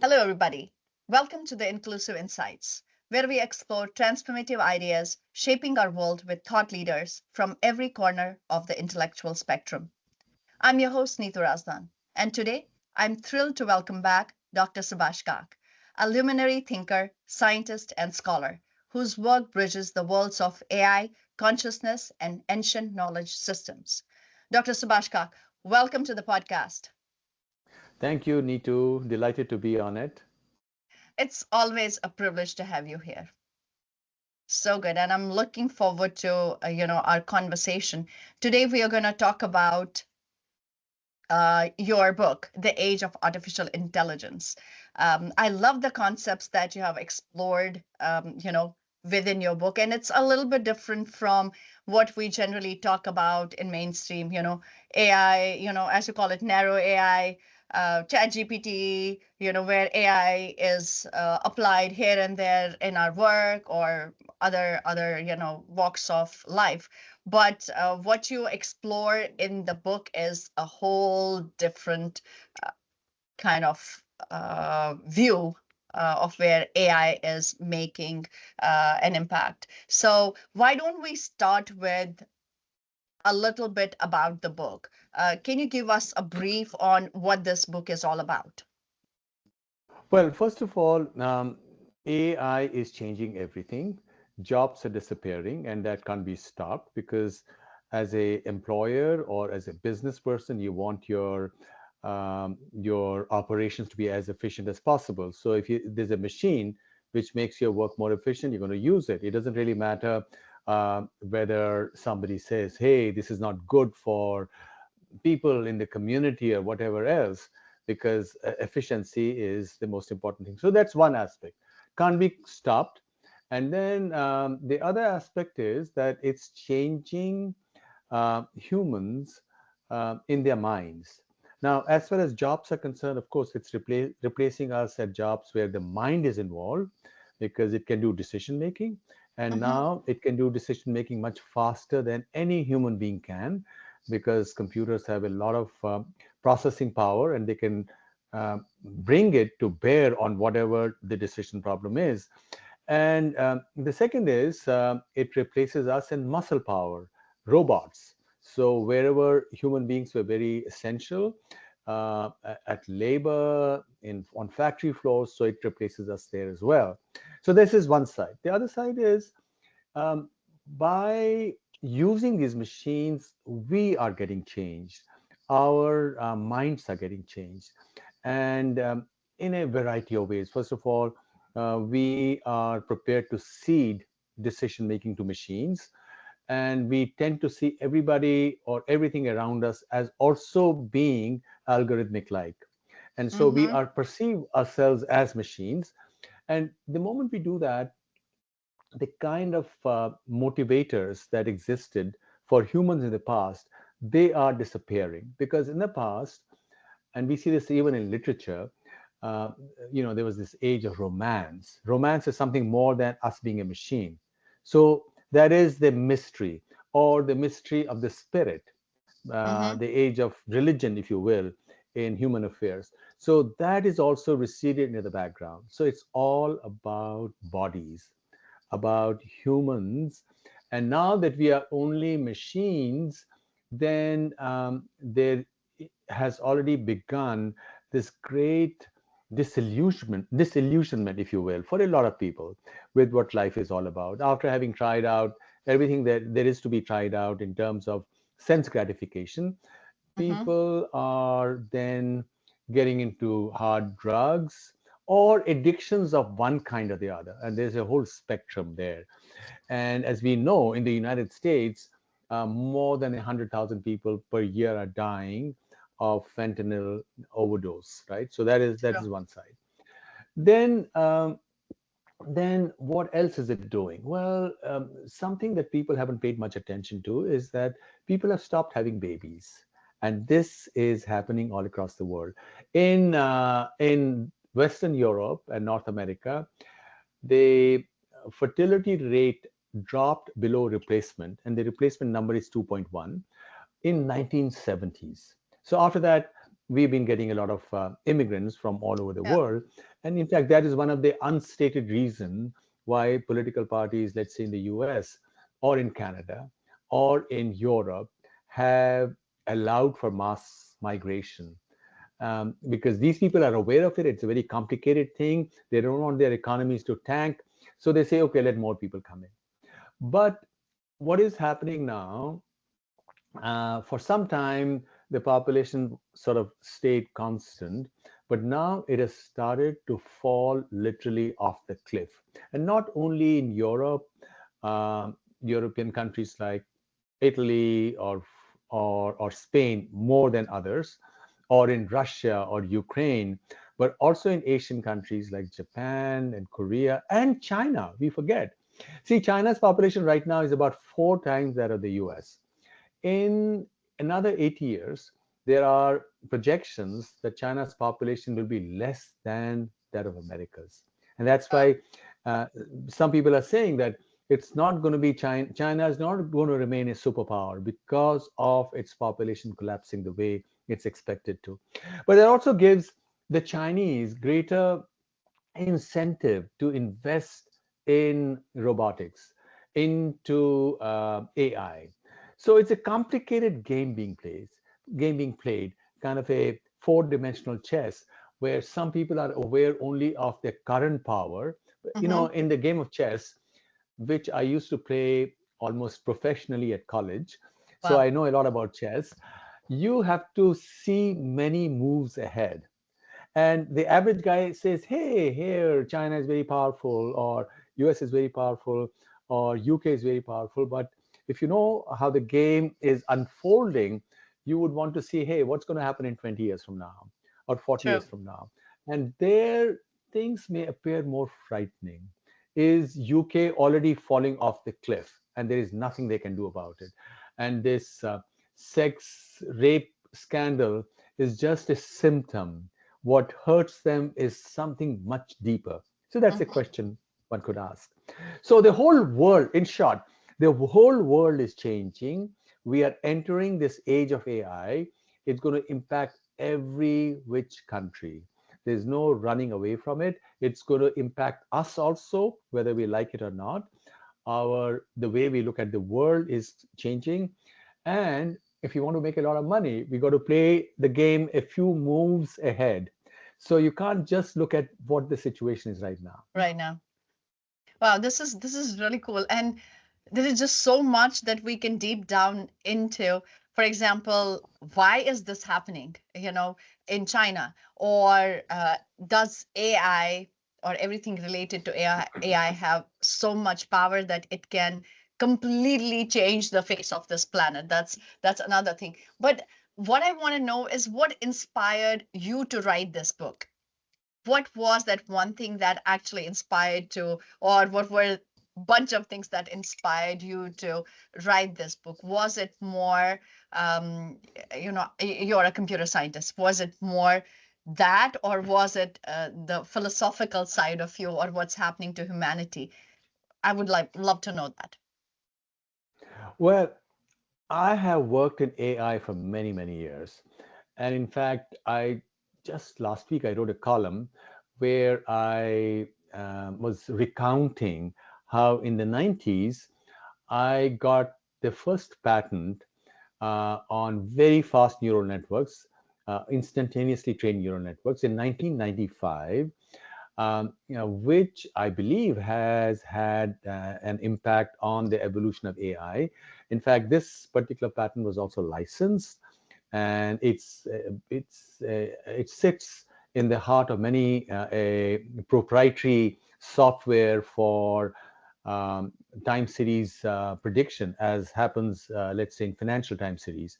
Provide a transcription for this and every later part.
Hello, everybody. Welcome to the Inclusive Insights, where we explore transformative ideas shaping our world with thought leaders from every corner of the intellectual spectrum. I'm your host, Neetu Razdan, and today I'm thrilled to welcome back Dr. Subhash Kak, a luminary thinker, scientist, and scholar whose work bridges the worlds of AI, consciousness, and ancient knowledge systems. Dr. Subhash Kak, welcome to the podcast. Thank you, Neetu. Delighted to be on it. It's always a privilege to have you here. So good. And I'm looking forward to, our conversation. Today, we are going to talk about your book, The Age of Artificial Intelligence. I love the concepts that you have explored, within your book. And it's a little bit different from what we generally talk about in mainstream, AI, as you call it, narrow AI, chat GPT, where AI is applied here and there in our work or other, walks of life. But what you explore in the book is a whole different uh, kind of view of where AI is making an impact. So, why don't we start with a little bit about the book? Can you give us a brief on what this book is all about? Well, first of all, AI is changing everything. Jobs are disappearing, and that can't be stopped because, as a employer or as a business person, you want your operations to be as efficient as possible. So, if there's a machine which makes your work more efficient, you're going to use it. It doesn't really matter whether somebody says, "Hey, this is not good for people in the community or whatever else," because efficiency is the most important thing. So that's one aspect. Can't be stopped. And then the other aspect is that it's changing humans in their minds. Now, as far as jobs are concerned, of course, it's replacing us at jobs where the mind is involved because it can do decision making. And Mm-hmm. now it can do decision making much faster than any human being can because computers have a lot of processing power and they can bring it to bear on whatever the decision problem is. And the second is it replaces us in muscle power, robots. So wherever human beings were very essential at labor, on factory floors, so it replaces us there as well. So this is one side. The other side is um, by using these machines, we are getting changed. Our minds are getting changed. And in a variety of ways. First of all, we are prepared to cede decision making to machines. And we tend to see everybody or everything around us as also being algorithmic like. And so we Mm-hmm. are perceive ourselves as machines. And the moment we do that, the kind of motivators that existed for humans in the past, they are disappearing because in the past, and we see this even in literature, uh, there was this age of romance. Romance is something more than us being a machine. So that is the mystery or the mystery of the spirit, Mm-hmm. the age of religion, if you will, in human affairs. So that is also receded into the background. So it's all about bodies, about humans. And now that we are only machines, then there has already begun this great disillusionment, if you will, for a lot of people with what life is all about. After having tried out everything that there is to be tried out in terms of sense gratification, Mm-hmm. people are then getting into hard drugs or addictions of one kind or the other. And there's a whole spectrum there. And as we know, in the United States, more than 100,000 people per year are dying of fentanyl overdose, right? So that is Sure. one side. Then, then what else is it doing? Well, something that people haven't paid much attention to is that people have stopped having babies, and this is happening all across the world. In Western Europe and North America, the fertility rate dropped below replacement, and the replacement number is 2.1 in 1970s. So after that, we've been getting a lot of immigrants from all over the Yeah. world. And in fact, that is one of the unstated reason why political parties, let's say in the US or in Canada or in Europe, have allowed for mass migration. Because these people are aware of it. It's a very complicated thing. They don't want their economies to tank. So they say, okay, let more people come in. But what is happening now, for some time, the population sort of stayed constant, but now it has started to fall literally off the cliff. And not only in Europe, European countries like Italy or Spain more than others, or in Russia or Ukraine, but also in Asian countries like Japan and Korea and China. We forget. See, China's population right now is about 4 times that of the US. In another 80 years, there are projections that China's population will be less than that of America's. And that's Wow. why uh, some people are saying that it's not going to be China. China is not going to remain a superpower because of its population collapsing the way it's expected to. But that also gives the Chinese greater incentive to invest in robotics, into AI. So it's a complicated game being played, kind of a four-dimensional chess, where some people are aware only of their current power. You Mm-hmm. know, in the game of chess, which I used to play almost professionally at college, so Wow. I know a lot about chess. You have to see many moves ahead, and the average guy says, hey, here China is very powerful, or US is very powerful, or UK is very powerful. But if you know how the game is unfolding, you would want to see, hey, what's going to happen in 20 years from now or 40 True. years from now. And there things may appear more frightening. Is UK already falling off the cliff and there is nothing they can do about it? And this sex rape scandal is just a symptom. What hurts them is something much deeper. So that's a Mm-hmm. question one could ask. So the whole world, in short, the whole world is changing. We are entering this age of AI. It's going to impact every which country. There's no running away from it. It's going to impact us also, whether we like it or not. The way we look at the world is changing. And if you want to make a lot of money, we got to play the game a few moves ahead. So you can't just look at what the situation is right now. Right now. Wow, this is really cool. And there is just so much that we can deep down into. For example, why is this happening, in China? Or does AI or everything related to AI have so much power that it can completely change the face of this planet? That's another thing. But what I want to know is what inspired you to write this book? What was that one thing that actually inspired to, or what were bunch of things that inspired you to write this book? Was it more, you're a computer scientist, was it more that, or was it the philosophical side of you, or what's happening to humanity? I would love to know that. Well, I have worked in AI for many, many years. And in fact, I just last week I wrote a column where I was recounting how in the 90s I got the first patent on very fast neural networks, instantaneously trained neural networks in 1995, which I believe has had an impact on the evolution of AI. In fact, this particular patent was also licensed, and it sits in the heart of many a proprietary software for time series prediction, as happens, let's say, in financial time series.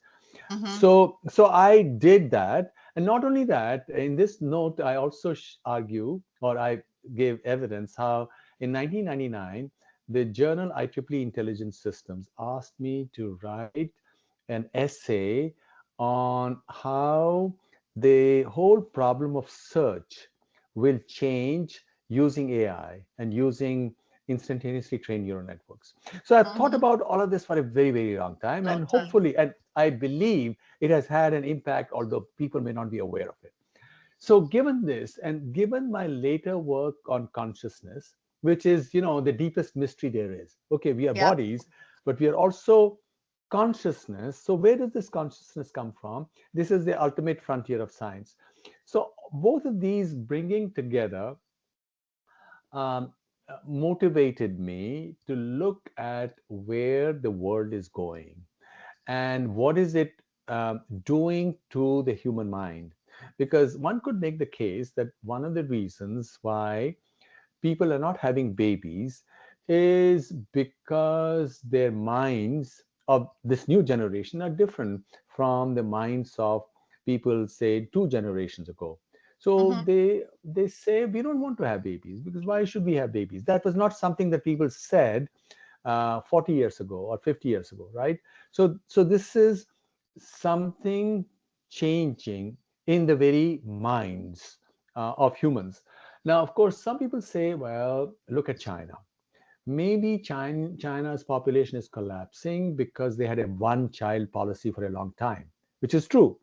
Mm-hmm. So I did that, and not only that. In this note, I also argue, or I gave evidence how in 1999 the journal IEEE Intelligence Systems asked me to write an essay on how the whole problem of search will change using AI and using instantaneously train neural networks. So I've thought Mm-hmm. about all of this for a very, very long time, and Totally. hopefully, and I believe it has had an impact, although people may not be aware of it. So given this, and given my later work on consciousness, which is, the deepest mystery there is. Okay, we are Yeah. bodies, but we are also consciousness. So where does this consciousness come from? This is the ultimate frontier of science. So both of these bringing together um, motivated me to look at where the world is going and what is it doing to the human mind. Because one could make the case that one of the reasons why people are not having babies is because their minds of this new generation are different from the minds of people, say, 2 generations ago. So Mm-hmm. they say we don't want to have babies because why should we have babies? That was not something that people said 40 years ago or 50 years ago, right? So this is something changing in the very minds of humans. Now, of course, some people say, well, look at China. Maybe China's population is collapsing because they had a one-child policy for a long time, which is true.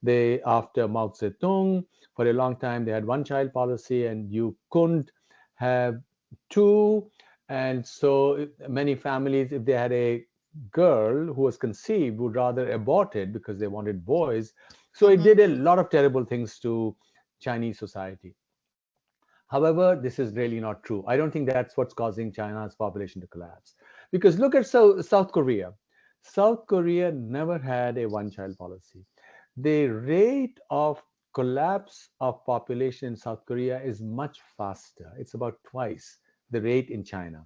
They, after Mao Zedong, for a long time, they had one-child policy, and you couldn't have two. And so many families, if they had a girl who was conceived, would rather abort it because they wanted boys. So it Mm-hmm. did a lot of terrible things to Chinese society. However, this is really not true. I don't think that's what's causing China's population to collapse. Because look at South Korea. South Korea never had a one child policy. The rate of collapse of population in South Korea is much faster. It's about twice the rate in China.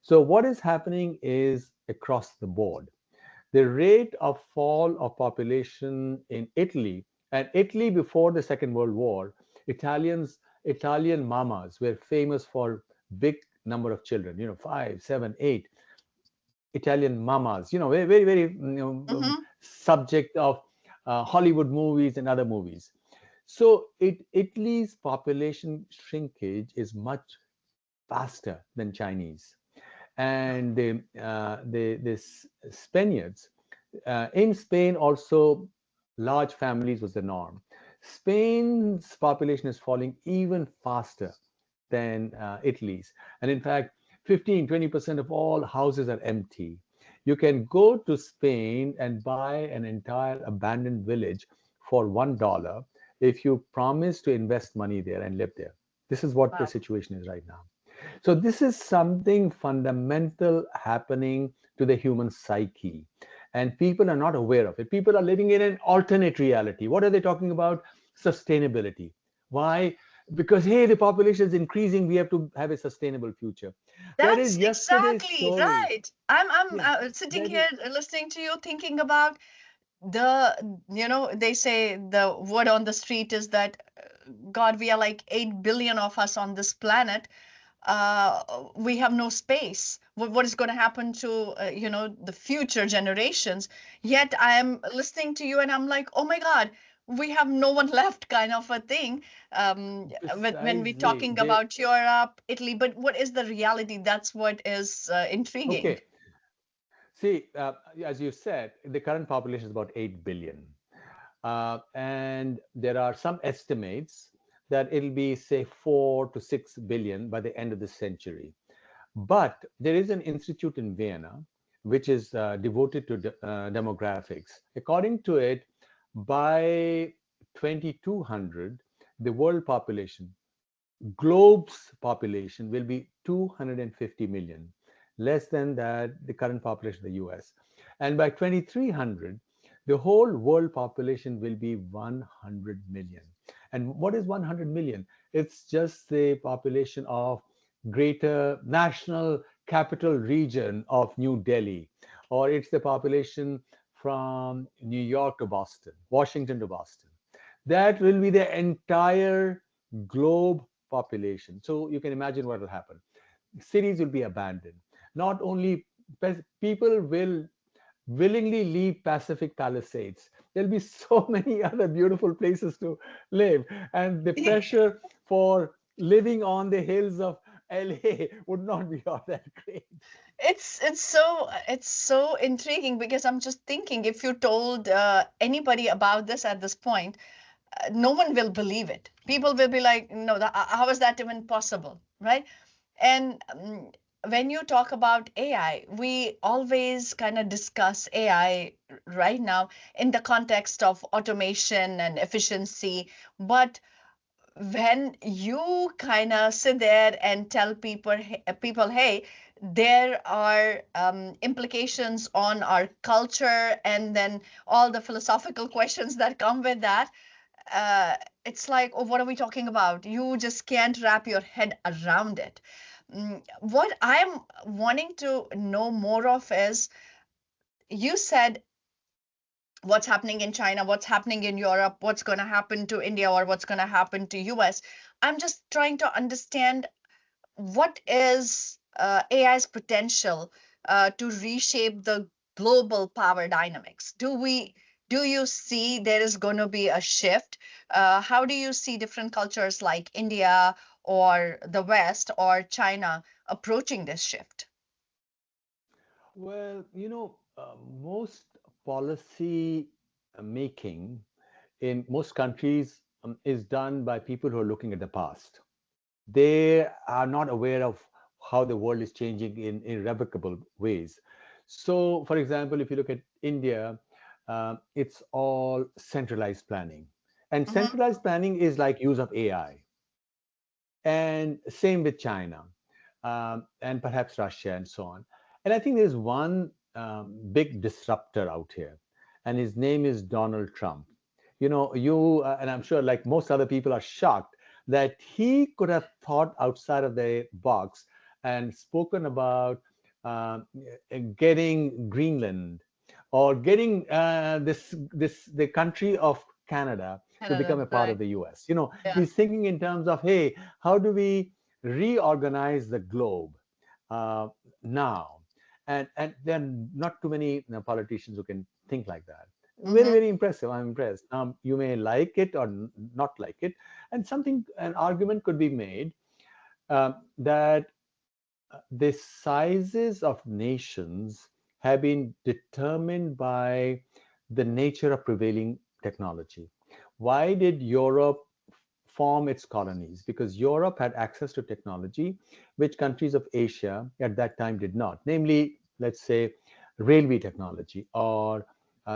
So, what is happening is across the board. The rate of fall of population in Italy, and Italy before the Second World War, Italian mamas were famous for big number of children, five, seven, eight. Italian mamas, very, very, very Mm-hmm. subject of Hollywood movies and other movies. So Italy's population shrinkage is much faster than Chinese, and the Spaniards in Spain also, large families was the norm. Spain's population is falling even faster than Italy's. And in fact, 15-20% of all houses are empty. You can go to Spain and buy an entire abandoned village for $1 if you promise to invest money there and live there. This is what the Wow. situation is right now. So this is something fundamental happening to the human psyche. And people are not aware of it. People are living in an alternate reality. What are they talking about? Sustainability. Why? Because, hey, the population is increasing. We have to have a sustainable future. Whereas That's yesterday's exactly story, right. I'm yeah, sitting that is, here listening to you, thinking about they say the word on the street is that, God, we are like 8 billion of us on this planet. We have no space. What is going to happen to the future generations? Yet I am listening to you and I'm like, oh my God, we have no one left, kind of a thing. When we're precisely. talking about Europe, Italy, but what is the reality? That's what is intriguing. Okay. See, as you said, the current population is about 8 billion. And there are some estimates that it'll be, say, 4 to 6 billion by the end of the century. But there is an institute in Vienna which is devoted to demographics. According to it, by 2200, the world population, globe's population, will be 250 million, less than that the current population of the US. And by 2300, the whole world population will be 100 million. And what is 100 million? It's just the population of greater national capital region of New Delhi, or it's the population from New York to Boston, Washington to Boston. That will be the entire globe population. So you can imagine what will happen. Cities will be abandoned. Not only people will willingly leave Pacific Palisades. There'll be so many other beautiful places to live, and the pressure for living on the hills of LA would not be all that great. It's so intriguing because I'm just thinking if you told anybody about this at this point, no one will believe it. People will be like, no, how is that even possible, right? And when you talk about AI, we always kind of discuss AI right now in the context of automation and efficiency. But when you kind of sit there and tell people, hey, there are implications on our culture, and then all the philosophical questions that come with that, uh, it's like, oh, what are we talking about? You just can't wrap your head around it. What I'm wanting to know more of is, you said what's happening in China, what's happening in Europe, what's going to happen to India, or what's going to happen to US. I'm just trying to understand what is AI's potential to reshape the global power dynamics. Do you see there is going to be a shift? How do you see different cultures like India or the West or China approaching this shift? Well, most policy making in most countries is done by people who are looking at the past. They are not aware of how the world is changing in irrevocable ways. So, for example, if you look at India, it's all centralized planning. And Hmm. centralized planning is like use of AI. And same with China, and perhaps Russia and so on. And I think there's one big disruptor out here, and his name is Donald Trump. And I'm sure, like most other people, are shocked that he could have thought outside of the box and spoken about uh, getting Greenland or getting the country of Canada to become Canada, a part of right? the US. Yeah. He's thinking in terms of, hey, how do we reorganize the globe uh, now? And there are not too many politicians who can think like that. Very, Hmm. very impressive. I'm impressed. You may like it or not like it, and an argument could be made that the sizes of nations have been determined by the nature of prevailing technology. Why did Europe form its colonies? Because Europe had access to technology which countries of Asia at that time did not, namely, let's say, railway technology or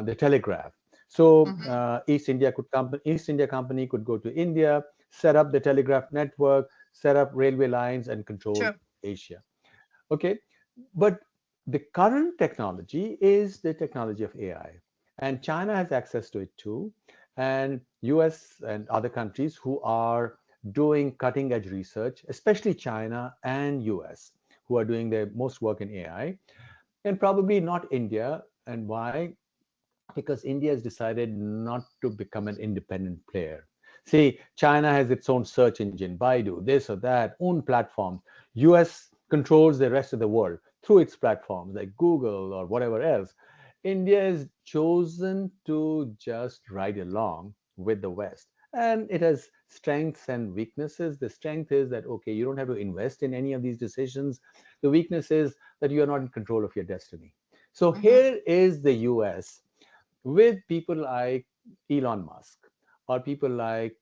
the telegraph. So Hmm. East India Company could go to India, set up the telegraph network, set up railway lines, and control True. Asia. Okay, but the current technology is the technology of AI, and China has access to it too, and US and other countries who are doing cutting edge research, especially China and US, who are doing their most work in AI, and probably not India. And why? Because India has decided not to become an independent player. See, China has its own search engine, Baidu, this or that, own platforms. US controls the rest of the world through its platforms like Google or whatever else. India has chosen to just ride along with the West. And it has strengths and weaknesses. The strength is that, okay, you don't have to invest in any of these decisions. The weakness is that you are not in control of your destiny. So Hmm. here is the US with people like Elon Musk or people like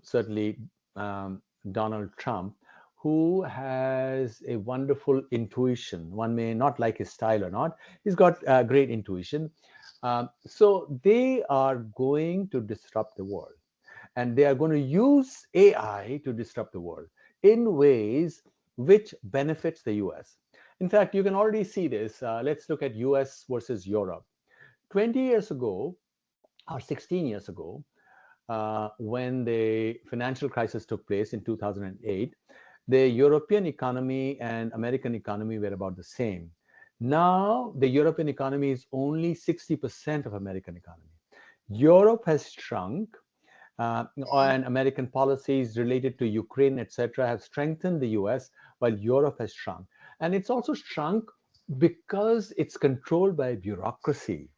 certainly Donald Trump, who has a wonderful intuition. One may not like his style or not. He's got great intuition. So they are going to disrupt the world, and they are going to use AI to disrupt the world in ways which benefits the US. In fact, you can already see this. Let's look at US versus Europe. 20 years ago, or 16 years ago, when the financial crisis took place in 2008, the European economy and American economy were about the same. Now, the European economy is only 60% of American economy. Europe has shrunk, and American policies related to Ukraine, etc., have strengthened the US, while Europe has shrunk. And it's also shrunk because it's controlled by bureaucracy.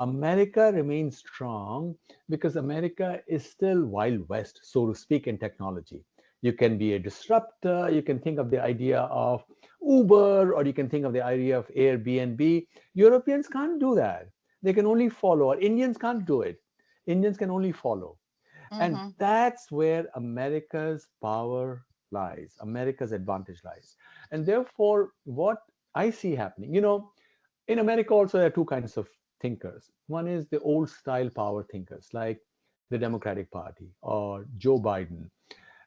America remains strong because America is still Wild West, so to speak, in technology. You can be a disruptor. You can think of the idea of Uber, or you can think of the idea of Airbnb. Europeans can't do that. They can only follow, or Indians can't do it. Indians can only follow. And Mm-hmm. that's where America's power lies, America's advantage lies. And therefore, what I see happening, in America also there are two kinds of thinkers. One is the old style power thinkers, like the Democratic Party or Joe Biden.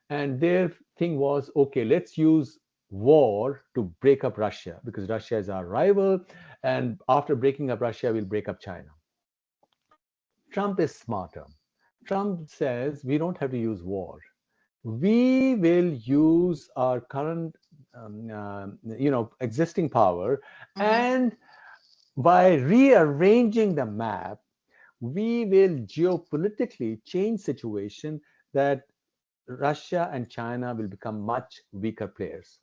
And their thing was, okay, let's use war to break up Russia because Russia is our rival. And after breaking up Russia, we'll break up China. Trump is smarter. Trump says we don't have to use war. We will use our current, existing power, Mm-hmm. and by rearranging the map, we will geopolitically change situation that Russia and China will become much weaker players.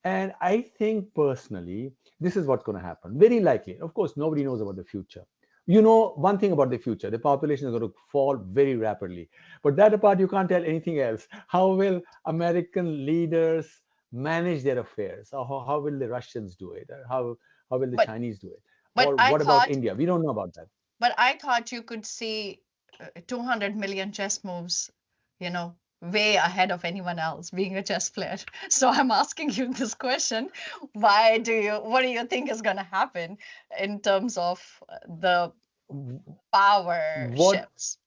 And I think personally, this is what's going to happen. Very likely. Of course, nobody knows about the future. You know one thing about the future, the population is going to fall very rapidly. But that apart, you can't tell anything else. How will American leaders manage their affairs? Or how will the Russians do it? Or how will the But Chinese do it? but Or I what about thought India? We don't know about that. but I thought you could see 200 million chess moves, you know, way ahead of anyone else being a chess player. So I'm asking you this question. What do you think is going to happen in terms of the power What shifts?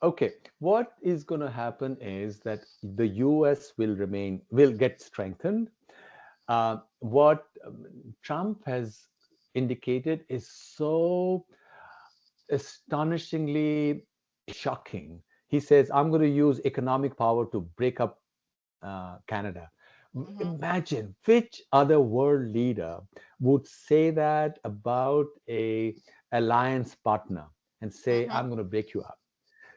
okay, what is going to happen is that the US will get strengthened. What Trump has indicated is so astonishingly shocking. He says, I'm going to use economic power to break up Canada. Mm-hmm. Imagine which other world leader would say that about a alliance partner and say, Mm-hmm. I'm going to break you up.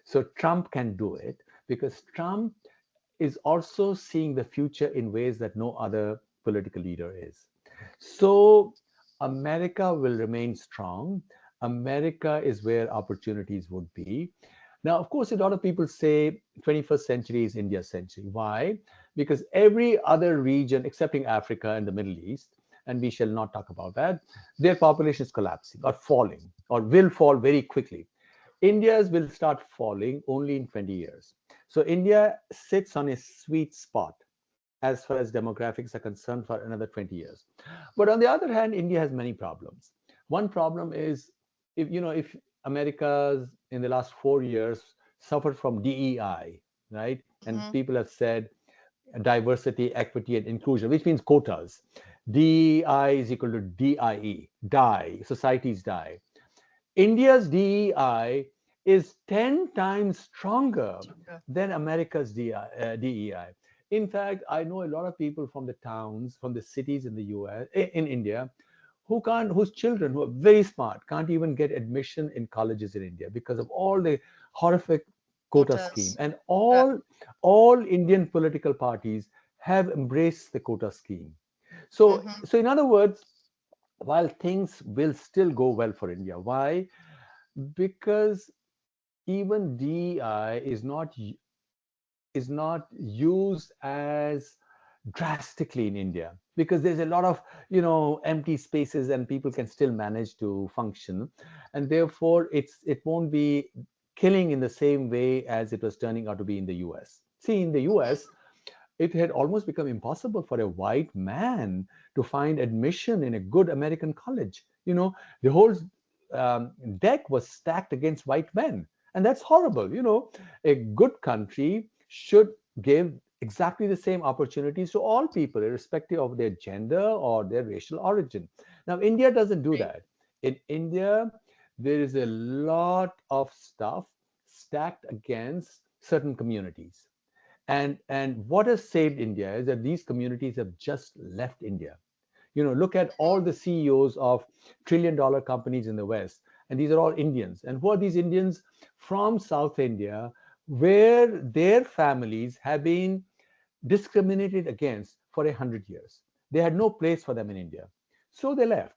So Trump can do it because Trump is also seeing the future in ways that no other political leader is. So America will remain strong. America is where opportunities would be. Now, of course, a lot of people say 21st century is India's century. Why? Because every other region, excepting Africa and the Middle East, and we shall not talk about that, their population is collapsing or falling or will fall very quickly. India's will start falling only in 20 years. So India sits on a sweet spot as far as demographics are concerned for another 20 years. But on the other hand, India has many problems. One problem is if America's in the last 4 years suffered from DEI, right? And Mm-hmm. people have said diversity, equity, and inclusion, which means quotas. DEI is equal to DIE, die, societies die. India's DEI is 10 times stronger Stronger. than America's DEI. In fact, I know a lot of people from the towns, from the cities in the US, in India, whose children who are very smart can't even get admission in colleges in India because of all the horrific quota scheme. Quotas. And Right. all Indian political parties have embraced the quota scheme. So, Mm-hmm. so in other words, while things will still go well for India, why? Because even DEI is not used as drastically in India because there's a lot of empty spaces and people can still manage to function, and therefore it won't be killing in the same way as it was turning out to be in the US. See, in the US, it had almost become impossible for a white man to find admission in a good American college. The whole deck was stacked against white men. And that's horrible. A good country should give exactly the same opportunities to all people, irrespective of their gender or their racial origin. Now, India doesn't do Agree. that. In India, there is a lot of stuff stacked against certain communities. And what has saved India is that these communities have just left India. Look at all the CEOs of trillion-dollar companies in the West, and these are all Indians. And who are these Indians? From South India, where their families have been discriminated against for 100 years. They had no place for them in India. So they left.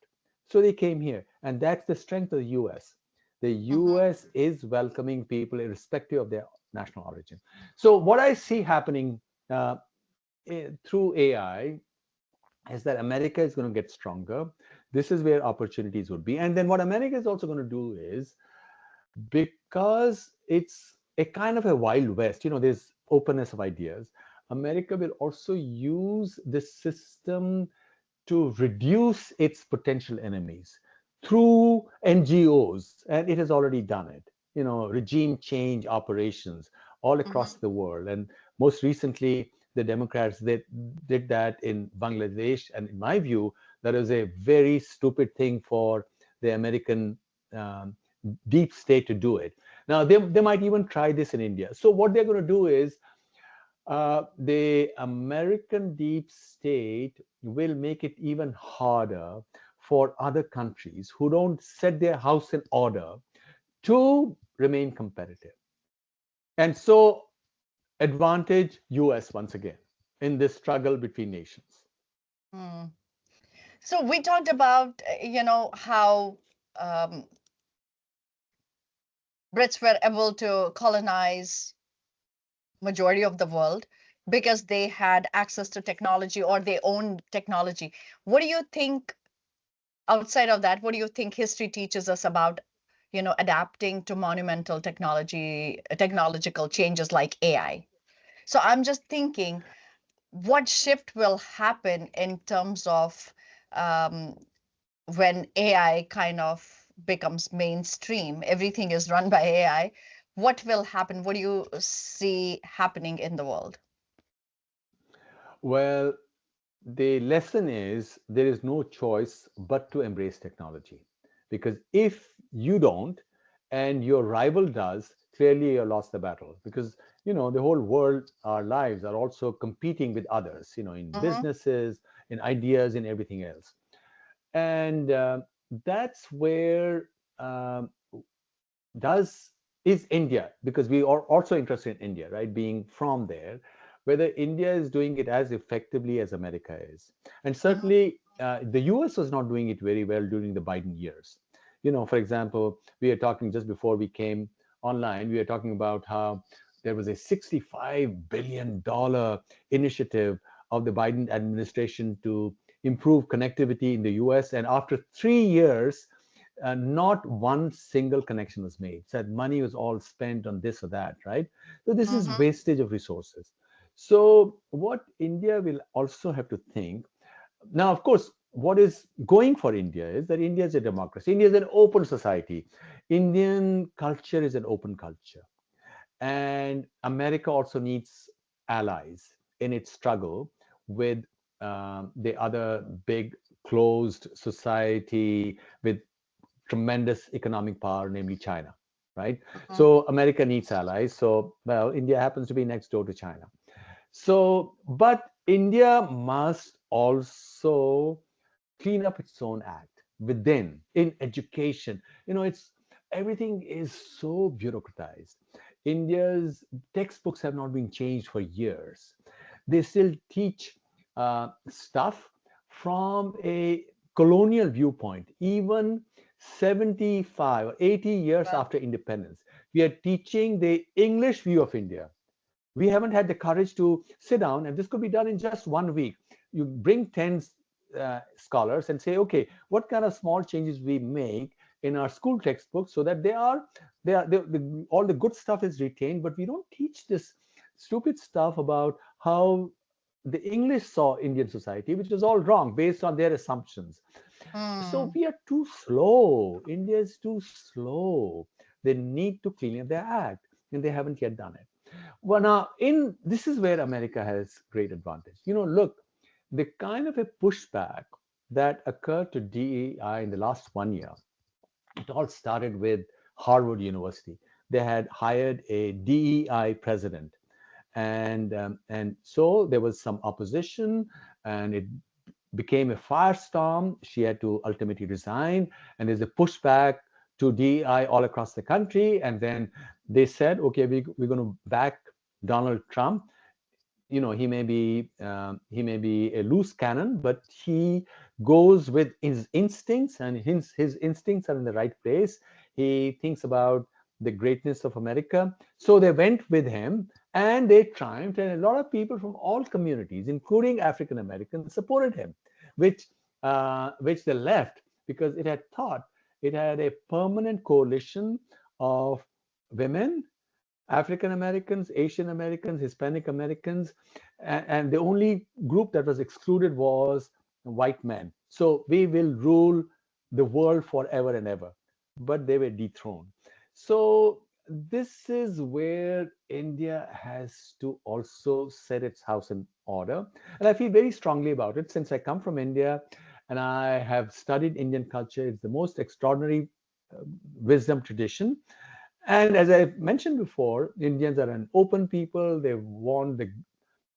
So they came here. And that's the strength of the US. The Mm-hmm. US is welcoming people irrespective of their national origin. So what I see happening uh, through AI is that America is going to get stronger. This is where opportunities would be. And then what America is also going to do is, because it's a kind of a wild west, there's openness of ideas. America will also use this system to reduce its potential enemies through NGOs, and it has already done it. Regime change operations all across Mhm. the world, and most recently, the Democrats did that in Bangladesh. And in my view, that is a very stupid thing for the American um, deep state to do it. Now, they might even try this in India. So what they're going to do is the American deep state will make it even harder for other countries who don't set their house in order to remain competitive. And so, advantage US once again in this struggle between nations. Mm. So we talked about, how um, Brits were able to colonize majority of the world because they had access to technology or they owned technology. What do you think outside of that? What do you think history teaches us about, adapting to monumental technological changes like AI? So I'm just thinking, what shift will happen in terms of um, when AI kind of becomes mainstream, everything is run by AI. What will happen? What do you see happening in the world? Well, the lesson is there is no choice but to embrace technology. Because if you don't and your rival does, clearly you lost the battle. Because, the whole world, our lives are also competing with others, in Mm-hmm, businesses, in ideas, in everything else. And that's where um, does is India, because we are also interested in India, right? Being from there, whether India is doing it as effectively as America is. And mm-hmm, certainly, the US was not doing it very well during the Biden years. For example, we are talking just before we came online, we are talking about how there was a $65 billion initiative of the Biden administration to improve connectivity in the US. And after 3 years, not one single connection was made. Said money was all spent on this or that, right? So this is mm-hmm, wastage of resources. So what India will also have to think now, of course, what is going for India is that India is a democracy. India is an open society. Indian culture is an open culture. And America also needs allies in its struggle with the other big closed society with tremendous economic power, namely China, right? mm-hmm, So America needs allies. So, well, India happens to be next door to China. So, but India must also clean up its own act within in education. It's everything is so bureaucratized. India's textbooks have not been changed for years. They still teach stuff from a colonial viewpoint, even 75 or 80 years well, after independence. We are teaching the English view of India. We haven't had the courage to sit down, and this could be done in just 1 week. You bring 10 scholars and say, okay, what kind of small changes we make in our school textbooks so that all the good stuff is retained, but we don't teach this stupid stuff about how the English saw Indian society, which is all wrong based on their assumptions. So mm, we are too slow. India is too slow. They need to clean up their act, and they haven't yet done it. Well, now in this is where America has great advantage. Look, the kind of a pushback that occurred to DEI in the last 1 year, it all started with Harvard University. They had hired a DEI president, and so there was some opposition, and it became a firestorm. She had to ultimately resign, and there's a pushback to DEI all across the country. And then they said, okay, we're going to back Donald Trump. He may be a loose cannon, but he goes with his instincts, and his instincts are in the right place. He thinks about the greatness of America, so they went with him. And they triumphed, and a lot of people from all communities, including African Americans, supported him, which they left because it had a permanent coalition of women, African Americans, Asian Americans, Hispanic Americans, and the only group that was excluded was white men. So we will rule the world forever and ever. But they were dethroned. So this is where India has to also set its house in order. And I feel very strongly about it since I come from India and I have studied Indian culture. It's the most extraordinary wisdom tradition. And as I mentioned before, Indians are an open people. They want the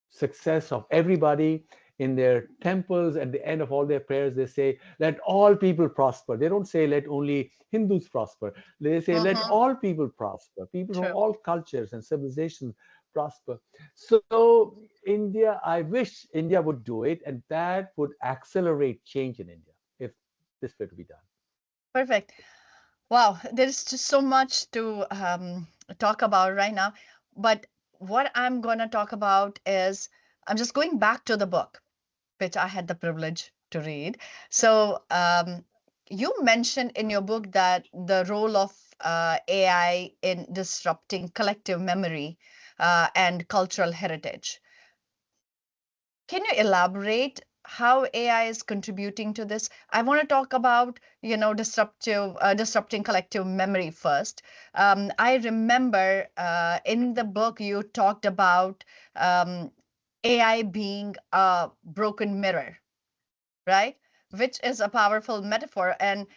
success of everybody. In their temples, at the end of all their prayers, they say, let all people prosper. They don't say, let only Hindus prosper. They say, let Mm-hmm. all people prosper. People from True. all cultures and civilizations prosper. So, India, I wish India would do it, and that would accelerate change in India if this were to be done. Perfect. Wow, there's just so much to talk about right now. But what I'm going to talk about is I'm just going back to the book, which I had the privilege to read. So, you mentioned in your book that the role of AI in disrupting collective memory and cultural heritage. Can you elaborate how AI is contributing to this? I want to talk about, disrupting collective memory first. I remember in the book you talked about AI being a broken mirror, right? Which is a powerful metaphor. And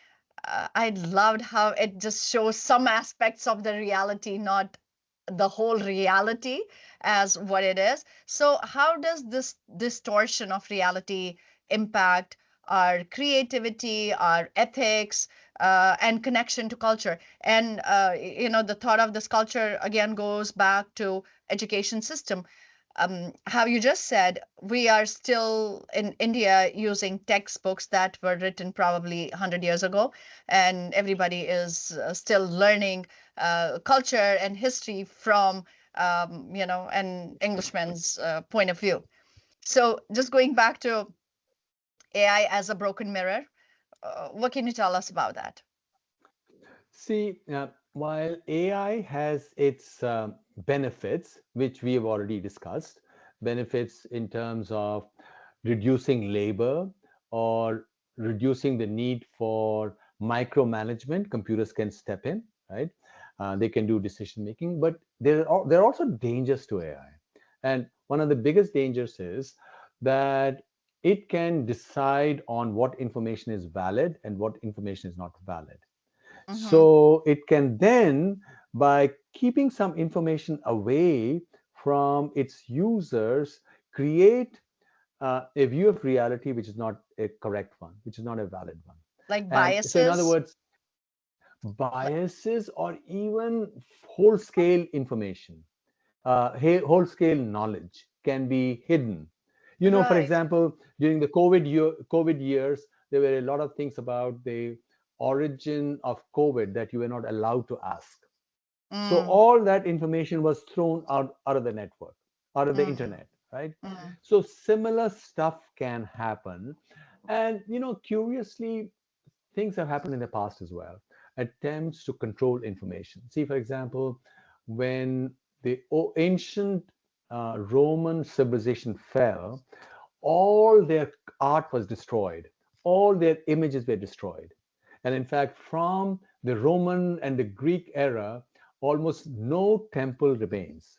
I loved how it just shows some aspects of the reality, not the whole reality as what it is. So, how does this distortion of reality impact our creativity, our ethics, and connection to culture? And the thought of this culture again goes back to education system. How you just said, we are still in India using textbooks that were written probably 100 years ago, and everybody is still learning culture and history from, an Englishman's point of view. So, just going back to AI as a broken mirror, what can you tell us about that? See, while AI has its benefits, which we have already discussed, benefits in terms of reducing labor or reducing the need for micromanagement, computers can step in, right? They can do decision making, but there are also dangers to AI. And one of the biggest dangers is that it can decide on what information is valid and what information is not valid. Mm-hmm. So it can then, by keeping some information away from its users, create a view of reality which is not a correct one, which is not a valid one. Like And so, in other biases? words, Like, biases or even whole scale information, whole scale knowledge can be hidden. For right. example, during the COVID years, there were a lot of things about the origin of COVID that you were not allowed to ask. So Mm, all that information was thrown out of the network, out of the mm, internet, right? mm, So similar stuff can happen. And curiously, things have happened in the past as well. Attempts to control information. See, for example, when the ancient Roman civilization fell, all their art was destroyed, all their images were destroyed. And in fact, from the Roman and the Greek era, almost no temple remains.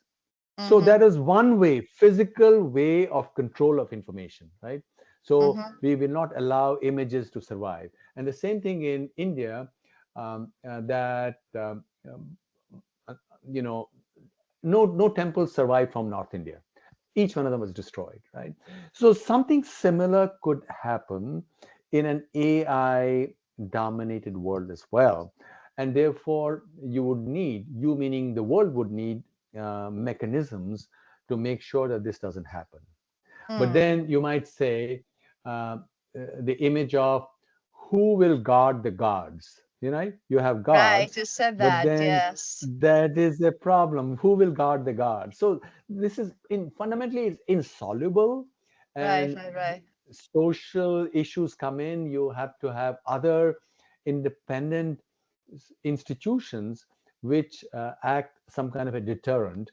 So mm-hmm, that is one way, physical way of control of information, right? So mm-hmm. we will not allow images to survive. And the same thing in India, that uh, you know, no temples survived from North India. Each one of them was destroyed, right? So something similar could happen in an AI dominated world as well. And therefore, you meaning the world would need mechanisms to make sure that this doesn't happen. But Mm, then you might say the image of who will guard the guards, You have Right, gods, you said but that. then Yes. that is a problem. Who will guard the god? So this is in fundamentally it's insoluble, Right, and right, right. social issues come in. You have to have other independent institutions which act some kind of a deterrent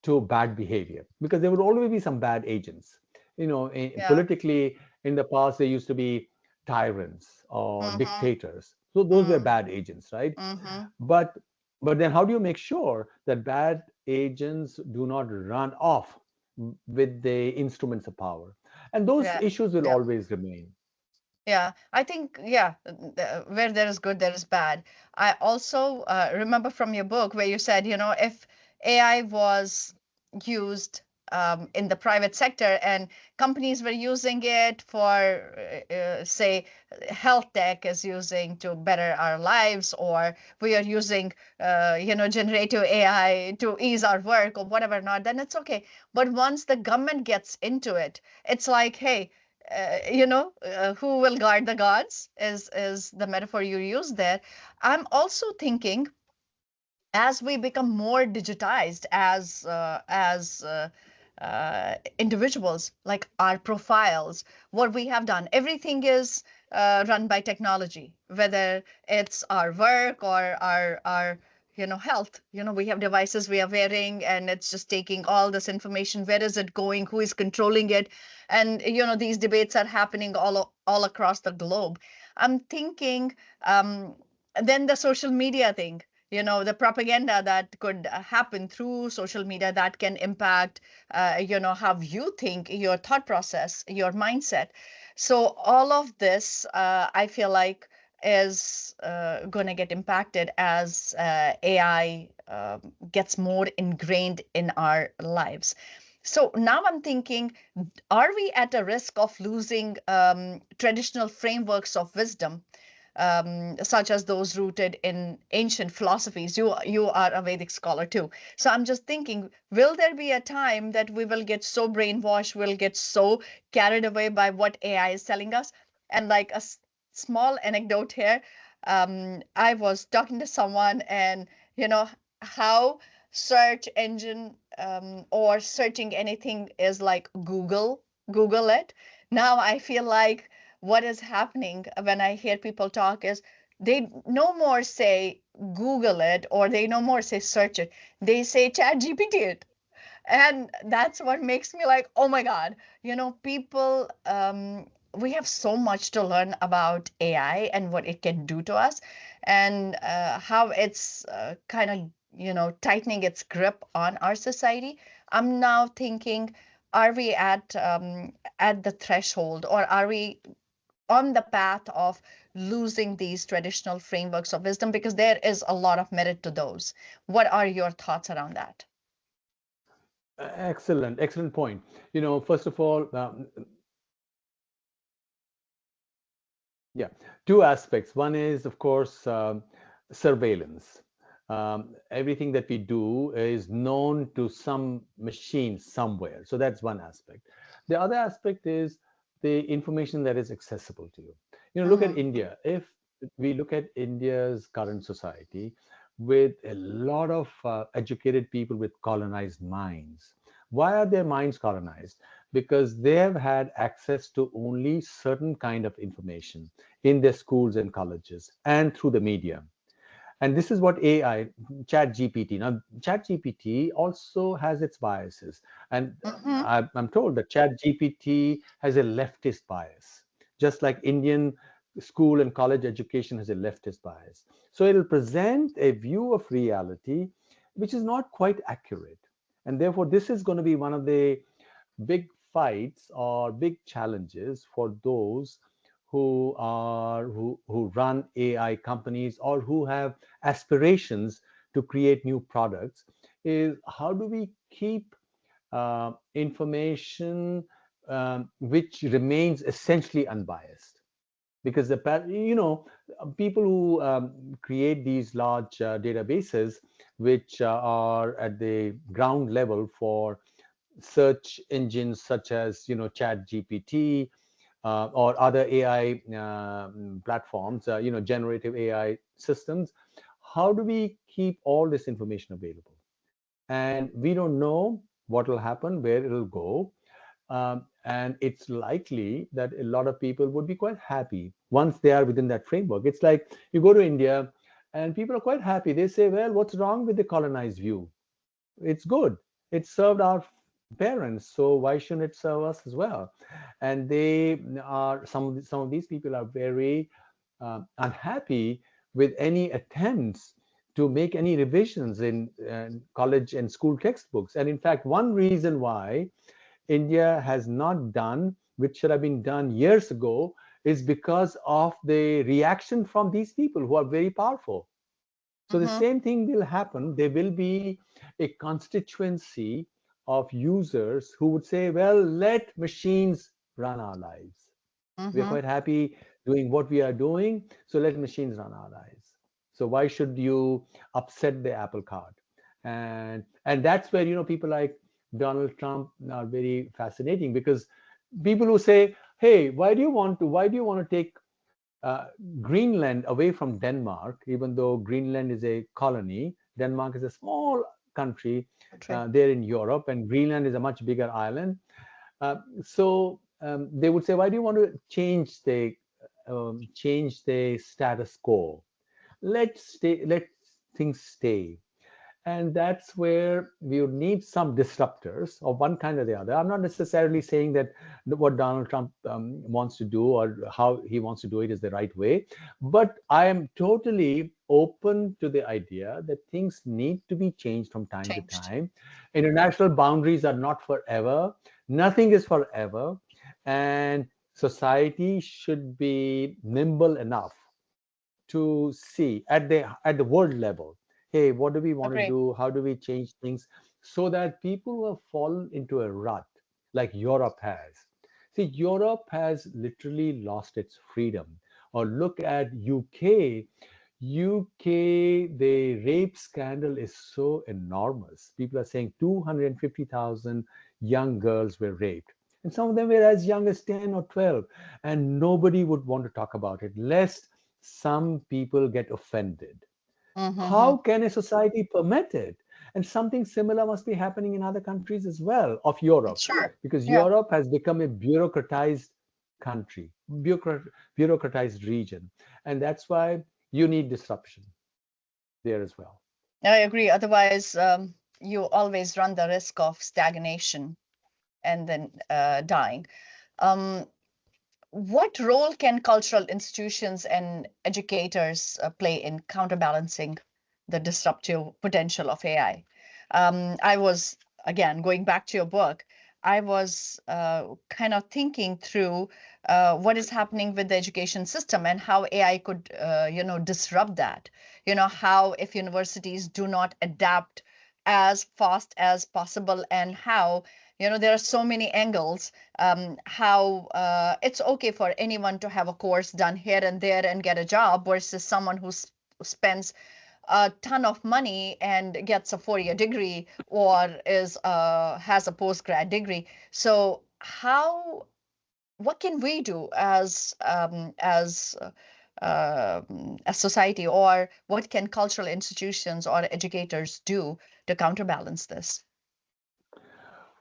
to bad behavior, because there would always be some bad agents. Yeah. Politically, in the past there used to be tyrants or Mm-hmm. dictators, so those were Mm, bad agents, right? mm-hmm. but but then how do you make sure that bad agents do not run off with the instruments of power? And those Yeah. issues will Yeah. always remain. Yeah, I think, yeah, where there is good, there is bad. I also remember from your book where you said, if AI was used in the private sector and companies were using it for, say, health tech is using to better our lives, or we are using, generative AI to ease our work or whatever not, then it's okay. But once the government gets into it, it's like, hey, who will guard the gods is the metaphor you use there. I'm also thinking, as we become more digitized as individuals, like our profiles, what we have done, everything is run by technology, whether it's our work or our health. We have devices we are wearing, and it's just taking all this information. Where is it going? Who is controlling it? And these debates are happening all across the globe. I'm thinking, um, then the social media thing, the propaganda that could happen through social media that can impact how you think, your thought process, your mindset. So all of this, I feel like, is going to get impacted as AI gets more ingrained in our lives. So now I'm thinking, are we at a risk of losing traditional frameworks of wisdom, such as those rooted in ancient philosophies? You are a Vedic scholar too. So I'm just thinking, will there be a time that we will get so brainwashed, we'll get so carried away by what AI is telling us? And like a small anecdote here, I was talking to someone, and how search engine or searching anything is like Google it. Now I feel like what is happening when I hear people talk is they no more say Google it, or they no more say search it. They say Chat GPT it. And that's what makes me like, oh my God, people, we have so much to learn about AI and what it can do to us, and how it's kind of, tightening its grip on our society. I'm now thinking, are we at the threshold, or are we on the path of losing these traditional frameworks of wisdom? Because there is a lot of merit to those. What are your thoughts around that? Excellent point. First of all, yeah, two aspects. One is, of course, surveillance. Everything that we do is known to some machine somewhere. So that's one aspect. The other aspect is the information that is accessible to you. Look at Mm-hmm. India. If we look at India's current society with a lot of educated people with colonized minds. Why are their minds colonized? Because they have had access to only certain kind of information in their schools and colleges and through the media. And this is what AI, Chat GPT. Now, Chat GPT also has its biases. And Mm-hmm. I'm told that Chat GPT has a leftist bias, just like Indian school and college education has a leftist bias. So it'll present a view of reality which is not quite accurate. And therefore, this is going to be one of the big fights or big challenges for those who run AI companies or who have aspirations to create new products, is how do we keep information which remains essentially unbiased? Because people who create these large databases which are at the ground level for search engines such as Chat GPT, or other AI platforms, generative AI systems. How do we keep all this information available? And we don't know what will happen, where it'll go. And it's likely that a lot of people would be quite happy once they are within that framework. It's like you go to India and people are quite happy. They say, well, what's wrong with the colonized view? It's good. It served our parents, so why shouldn't it serve us as well? And they are some of these people are very unhappy with any attempts to make any revisions in college and school textbooks. And in fact, one reason why India has not done, which should have been done years ago, is because of the reaction from these people who are very powerful. So the Mm-hmm. same thing will happen. There will be a constituency of users who would say, well, let machines run our lives. We are Mm-hmm. quite happy doing what we are doing, so let machines run our lives. So why should you upset the apple cart? And that's where people like Donald Trump are very fascinating, because people who say, hey, why do you want to take uh, Greenland away from Denmark, even though Greenland is a colony. Denmark is a small country Country. there in Europe, and Greenland is a much bigger island. So they would say, why do you want to change the status quo? Let things stay. And that's where we would need some disruptors of one kind or the other. I'm not necessarily saying that what Donald Trump wants to do or how he wants to do it is the right way, but I am totally open to the idea that things need to be changed from time to Changed. time. International boundaries are not forever, nothing is forever, and society should be nimble enough to see at the world level, hey, what do we want to Agree. do, how do we change things, so that people will fall into a rut like Europe has. See, Europe has literally lost its freedom. Or look at UK. The rape scandal is so enormous. People are saying 250,000 young girls were raped, and some of them were as young as 10 or 12, and nobody would want to talk about it lest some people get offended. Mm-hmm. How can a society permit it? And something similar must be happening in other countries as well of Europe, Sure. because Yeah. Europe has become a bureaucratized country, bureaucratized region. And that's why you need disruption there as well. I agree. Otherwise, you always run the risk of stagnation and then dying. Um, what role can cultural institutions and educators play in counterbalancing the disruptive potential of AI? I was, again, going back to your book, I was kind of thinking through what is happening with the education system and how AI could, disrupt that. How if universities do not adapt as fast as possible, and how, there are so many angles, how it's okay for anyone to have a course done here and there and get a job versus someone who spends a ton of money and gets a 4-year degree, or is has a postgrad degree. So how what can we do as society, or what can cultural institutions or educators do to counterbalance this?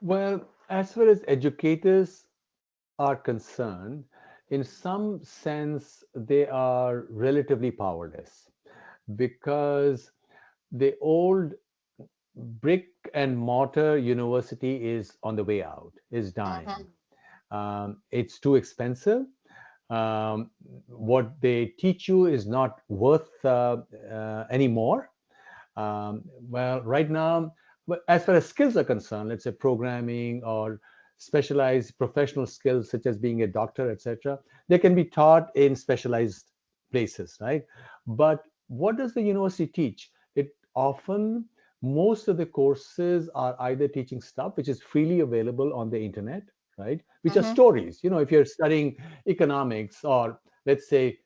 Well, as far as educators are concerned, in some sense, they are relatively powerless, because the old brick and mortar university is on the way out, is dying. Mhm. It's too expensive. What they teach you is not worth anymore. Well, right now, as far as skills are concerned, let's say programming or specialized professional skills such as being a doctor, etc., they can be taught in specialized places, right? But what does the university teach? It often, most of the courses are either teaching stuff which is freely available on the internet, right? Which are Mhm. stories. If you're studying economics, or let's say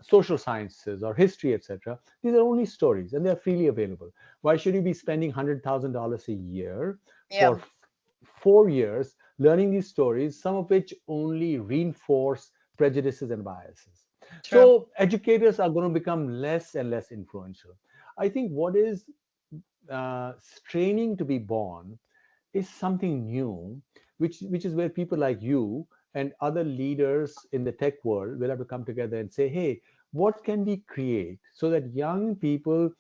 social sciences or history, etc., these are only stories and they're freely available. Why should you be spending $100,000 a year Yeah. for 4 years learning these stories, some of which only reinforce prejudices and biases. True. So educators are going to become less and less influential. I think what is straining to be born is something new, which is where people like you and other leaders in the tech world will have to come together and say, hey, what can we create so that young people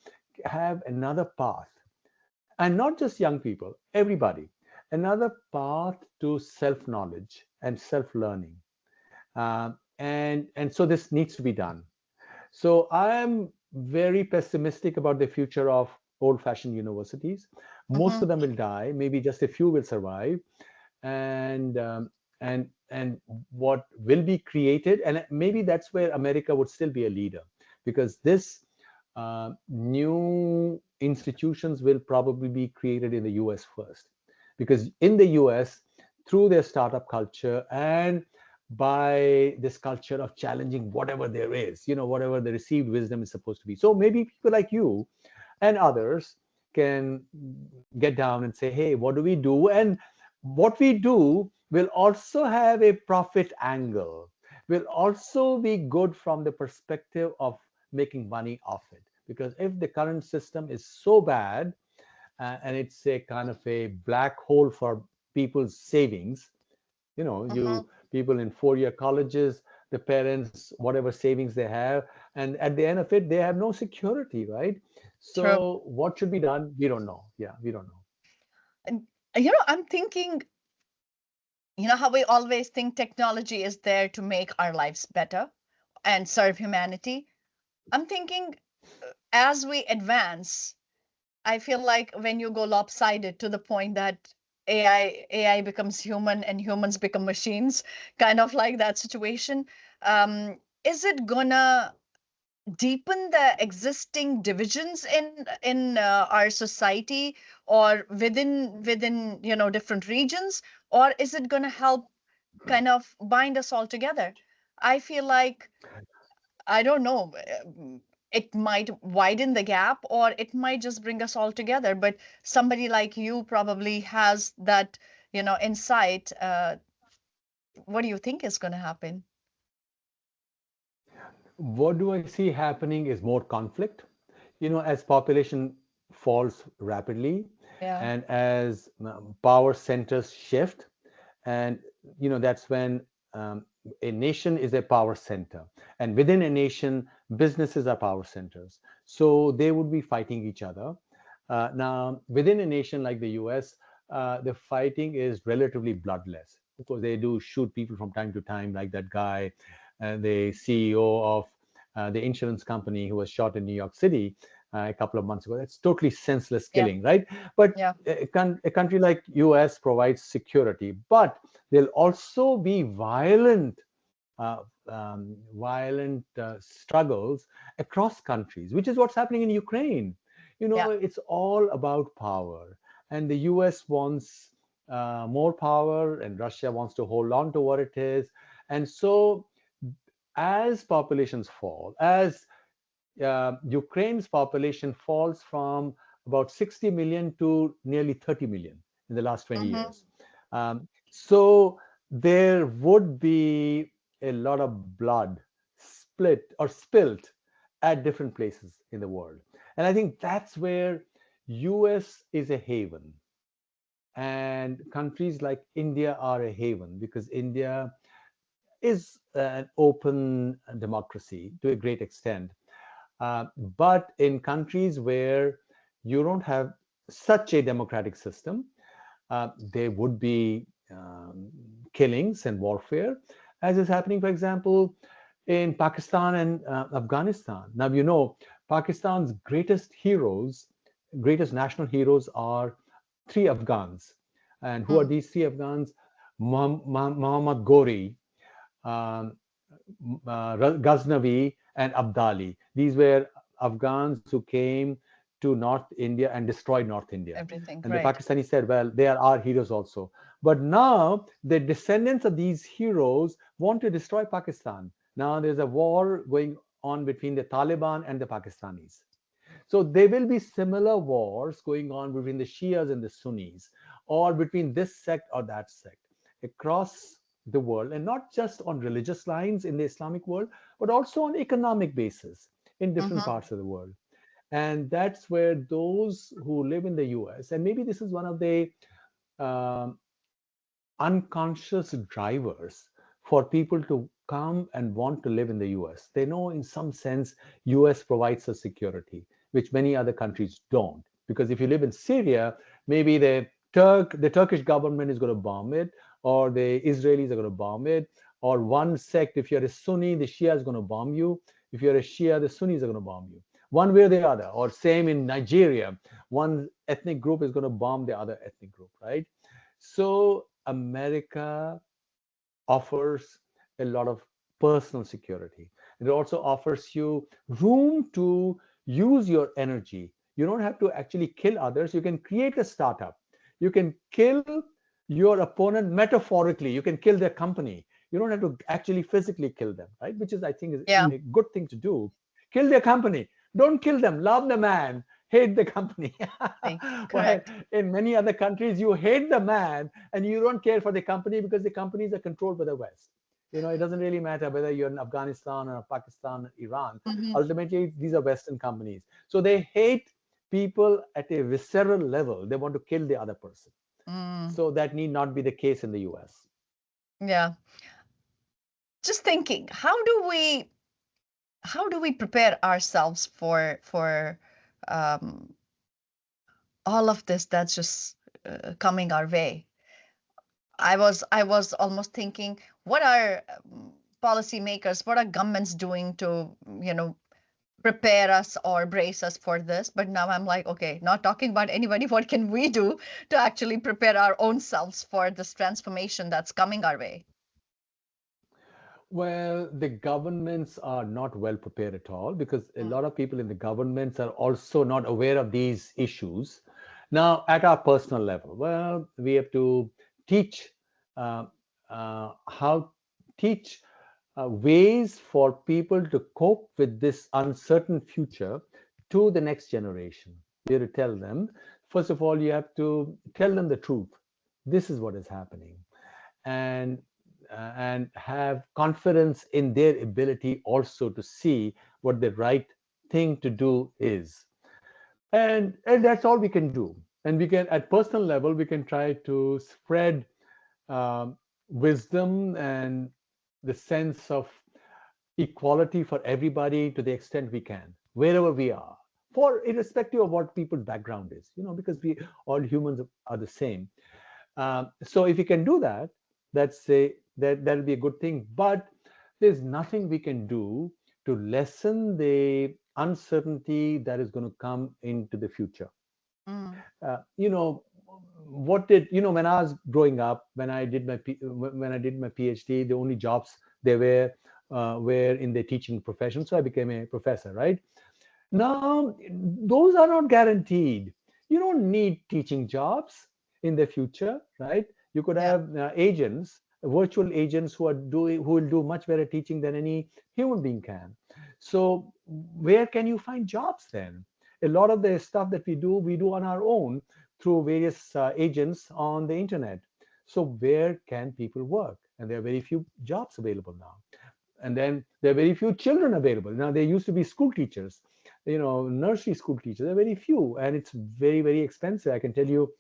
have another path, and not just young people, everybody, another path to self knowledge and self learning. And so this needs to be done. So I'm very pessimistic about the future of old-fashioned universities. Most Hmm. of them will die. Maybe just a few will survive, and and what will be created, and maybe that's where America would still be a leader, because this new institutions will probably be created in the US first, because in the US, through their startup culture and by this culture of challenging whatever there is, whatever the received wisdom is supposed to be. So maybe people like you and others can get down and say, hey, what do we do? And what we do will also have a profit angle, will also be good from the perspective of making money off it. Because if the current system is so bad, and it's a kind of a black hole for people's savings, Hmm. you people in 4-year colleges, the parents, whatever savings they have, and at the end of it, they have no security, right? True. So what should be done? We don't know. Yeah, we don't know. And, I'm thinking, how we always think technology is there to make our lives better and serve humanity. I'm thinking as we advance, I feel like when you go lopsided to the point that AI becomes human and humans become machines, kind of like that situation. Is it gonna deepen the existing divisions in our society or within different regions, or is it gonna help kind of bind us all together? I feel like, I don't know. It might widen the gap or it might just bring us all together. But somebody like you probably has that, insight. What do you think is going to happen? What do I see happening is more conflict. As population falls rapidly, Yeah. and as power centers shift, and that's when a nation is a power center, and within a nation, businesses are power centers. So they would be fighting each other. Now, within a nation like the US, the fighting is relatively bloodless. Of course, they do shoot people from time to time, like that guy, the CEO of the insurance company who was shot in New York City a couple of months ago. That's totally senseless Yeah. killing, right? But Yeah. a country like US provides security, but there'll also be uh, violent struggles across countries, which is what's happening in Ukraine. Yeah. It's all about power, and the US wants more power, and Russia wants to hold on to what it is. And so, as populations fall, as Ukraine's population falls from about 60 million to nearly 30 million in the last 20 Hmm. years. So there would be a lot of blood split or spilt at different places in the world. And I think that's where US is a haven, and countries like India are a haven, because India is an open democracy to a great extent. But in countries where you don't have such a democratic system, there would be killings and warfare, as is happening, for example, in Pakistan and Afghanistan. Now, Pakistan's greatest national heroes are three Afghans. And who are Mm. these three Afghans? Muhammad Ghori, um, Ghaznavi, and Abdali. These were Afghans who came to North India and destroyed North India. Everything. And the Right. Pakistanis said, well, they are our heroes also. But now the descendants of these heroes want to destroy Pakistan. Now there's a war going on between the Taliban and the Pakistanis. So there will be similar wars going on between the Shias and the Sunnis, or between this sect or that sect. across the world, and not just on religious lines in the Islamic world, but also on economic basis in different Mm-hmm. parts of the world. And that's where those who live in the US, and maybe this is one of the um, unconscious drivers for people to come and want to live in the US. They know in some sense US provides us security, which many other countries don't. Because if you live in Syria, maybe the Turkish government is going to bomb it, or the Israelis are going to bomb it, or one sect, if you're a Sunni, the Shia is going to bomb you. If you're a Shia, the Sunnis are going to bomb you. One way or the other. Or same in Nigeria, one ethnic group is going to bomb the other ethnic group, right? So America offers a lot of personal security. It also offers you room to use your energy. You don't have to actually kill others. You can create a startup. You can kill your opponent metaphorically. You can kill their company. You don't have to actually physically kill them, right? Which is, I think, is Yeah. a good thing to do. Kill their company. Don't kill them. Love the man. Hate the company. Well, Correct. in many other countries, you hate the man and you don't care for the company because the companies are controlled by the West. It doesn't really matter whether you're in Afghanistan or Pakistan or Iran. Mm-hmm. Ultimately, these are Western companies. So they hate people at a visceral level. They want to kill the other person. Mm. So that need not be the case in the US. Yeah. Just thinking, how do we prepare ourselves for um, all of this that's just coming our way? I was almost thinking, what are policymakers, what are governments doing to, prepare us or brace us for this? But now I'm like, okay, not talking about anybody. What can we do to actually prepare our own selves for this transformation that's coming our way? Well, the governments are not well prepared at all because a Mm. lot of people in the governments are also not aware of these issues. Now, at our personal level, well, we have to teach uh, how teach ways for people to cope with this uncertain future to the next generation. You have to tell them, first of all, you have to tell them the truth. This is what is happening, and and have confidence in their ability also to see what the right thing to do is. And that's all we can do. And we can, at personal level, we can try to spread um, wisdom and the sense of equality for everybody to the extent we can, wherever we are, for irrespective of what people's background is, because we all humans are the same. So if we can do that, that'll be a good thing. But there's nothing we can do to lessen the uncertainty that is going to come into the future. Mm. Uh, you know, what did when I was growing up, when I did my PhD, the only jobs there were in the teaching profession. So I became a professor, right? Now, those are not guaranteed. You don't need teaching jobs in the future, right? You could Yeah. have agents, virtual agents who will do much better teaching than any human being can. So, where can you find jobs then? A lot of the stuff that we do on our own through various agents on the internet. So, where can people work? And there are very few jobs available now, and then there are very few children available. Now there used to be school teachers, nursery school teachers. There are very few, and it's very, very expensive. I can tell you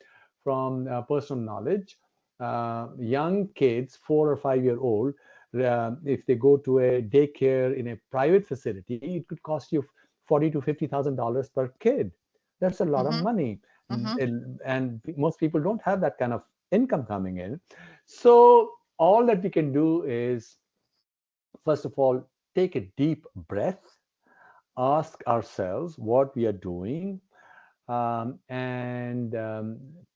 from personal knowledge. Young kids, 4 or 5 year old, if they go to a daycare in a private facility, it could cost you $40,000 to $50,000 per kid. That's a lot of Mm-hmm. money, Mm-hmm. and most people don't have that kind of income coming in. So all that we can do is, first of all, take a deep breath, ask ourselves what we are doing, and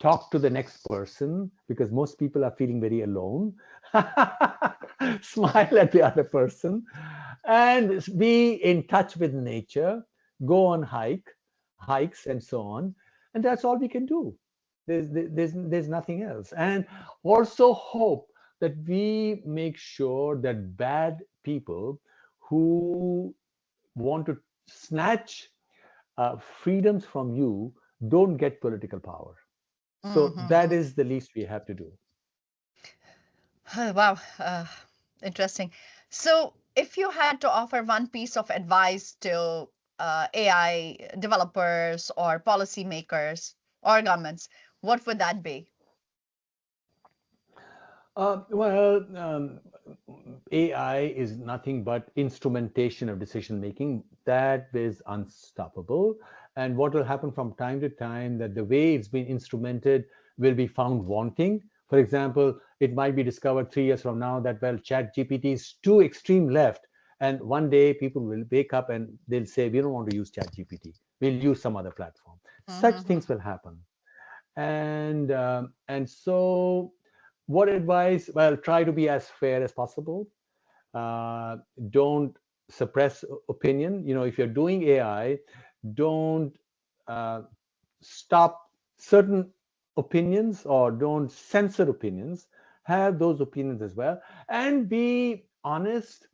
talk to the next person, because most people are feeling very alone. Smile at the other person and be in touch with nature, go on hikes and so on. And that's all we can do. There's nothing else. And also hope that we make sure that bad people who want to snatch freedoms from you don't get political power. So Mm-hmm. that is the least we have to do. Wow, interesting. So, if you had to offer one piece of advice to AI developers or policymakers or governments, what would that be? Well, AI is nothing but instrumentation of decision making. That is unstoppable. And what will happen from time to time that the way it's been instrumented will be found wanting. For example, it might be discovered 3 years from now that, well, Chat GPT is too extreme left. And one day people will wake up and they'll say, we don't want to use Chat GPT. We'll use some other platform. Such Mm-hmm. things will happen. And so what advice? Well, try to be as fair as possible. uh, don't suppress opinion. If you're doing AI, don't uh, stop certain opinions or don't censor opinions. Have those opinions as well, and be honest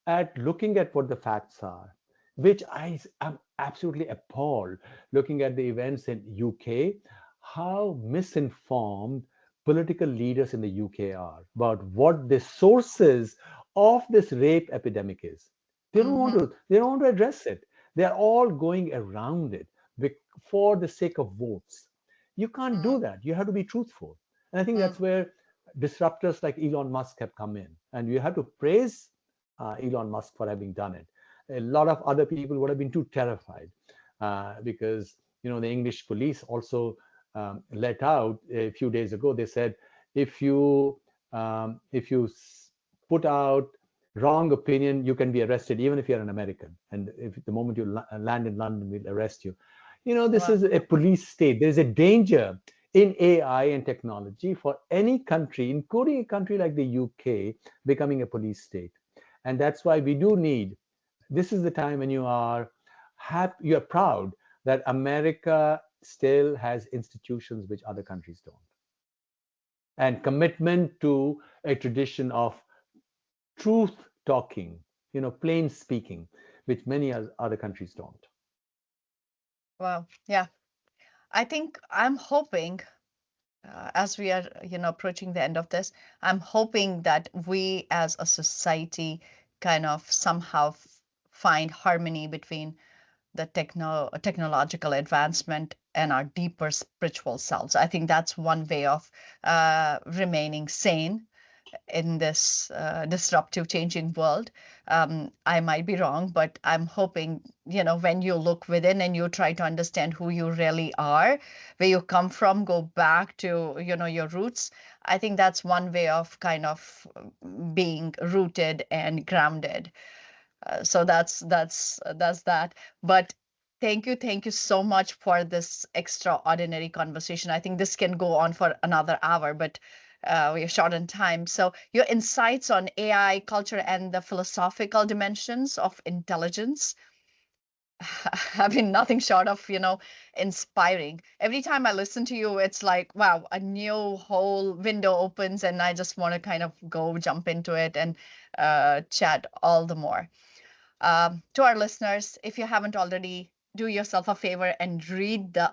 at looking at what the facts are, which I am absolutely appalled looking at the events in UK, how misinformed political leaders in the UK are about what the sources of this rape epidemic is. They don't want to address it. They're all going around it for the sake of votes. You can't do that. You have to be truthful. And I think Mm-hmm. that's where disruptors like Elon Musk have come in. And you have to praise Elon Musk for having done it. A lot of other people would have been too terrified because the English police also let out a few days ago. They said if you put out wrong opinion, you can be arrested even if you're an American. And if the moment you land in London, we'll arrest you. This Wow. is a police state. There is a danger in AI and technology for any country, including a country like the UK, becoming a police state. And that's why we do need. This is the time when you are happy, you are proud that America still has institutions which other countries don't, and commitment to a tradition of truth talking, plain speaking, which many other countries don't. Wow. Yeah. I think I'm hoping, as we are, approaching the end of this, I'm hoping that we as a society kind of somehow find harmony between the technological advancement and our deeper spiritual selves. I think that's one way of remaining sane in this disruptive, changing world. I might be wrong, but I'm hoping, when you look within and you try to understand who you really are, where you come from, go back to, your roots. I think that's one way of kind of being rooted and grounded. So that's that. But thank you so much for this extraordinary conversation. I think this can go on for another hour, but we are short on time. So your insights on AI culture and the philosophical dimensions of intelligence have been nothing short of, inspiring. Every time I listen to you, it's like, wow, a new whole window opens, and I just want to kind of go jump into it and chat all the more. To our listeners, if you haven't already, do yourself a favor and read The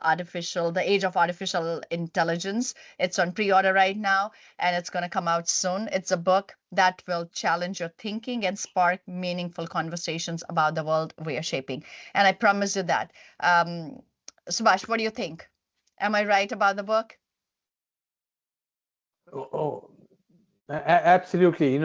Age of Artificial Intelligence. It's on pre-order right now, and it's going to come out soon. It's a book that will challenge your thinking and spark meaningful conversations about the world we are shaping. And I promise you that. Subhash, what do you think? Am I right about the book? Oh, absolutely.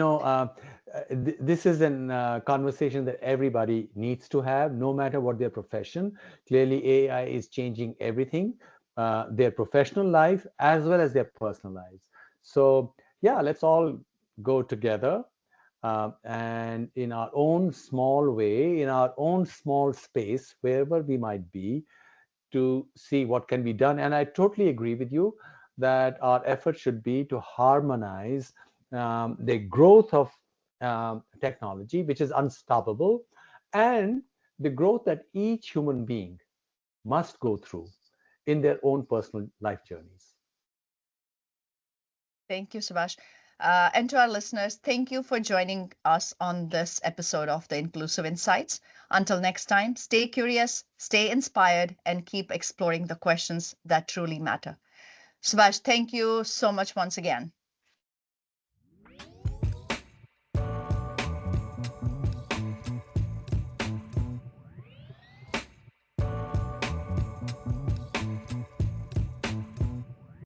This is a conversation that everybody needs to have, no matter what their profession. Clearly, AI is changing everything, their professional life as well as their personal lives. So, yeah, let's all go together and in our own small way, in our own small space, wherever we might be, to see what can be done. And I totally agree with you that our effort should be to harmonize the growth of technology, which is unstoppable, and the growth that each human being must go through in their own personal life journeys. Thank you, Subhash. And to our listeners, thank you for joining us on this episode of the Inclusive Insights. Until next time, stay curious, stay inspired, and keep exploring the questions that truly matter. Subhash, thank you so much once again.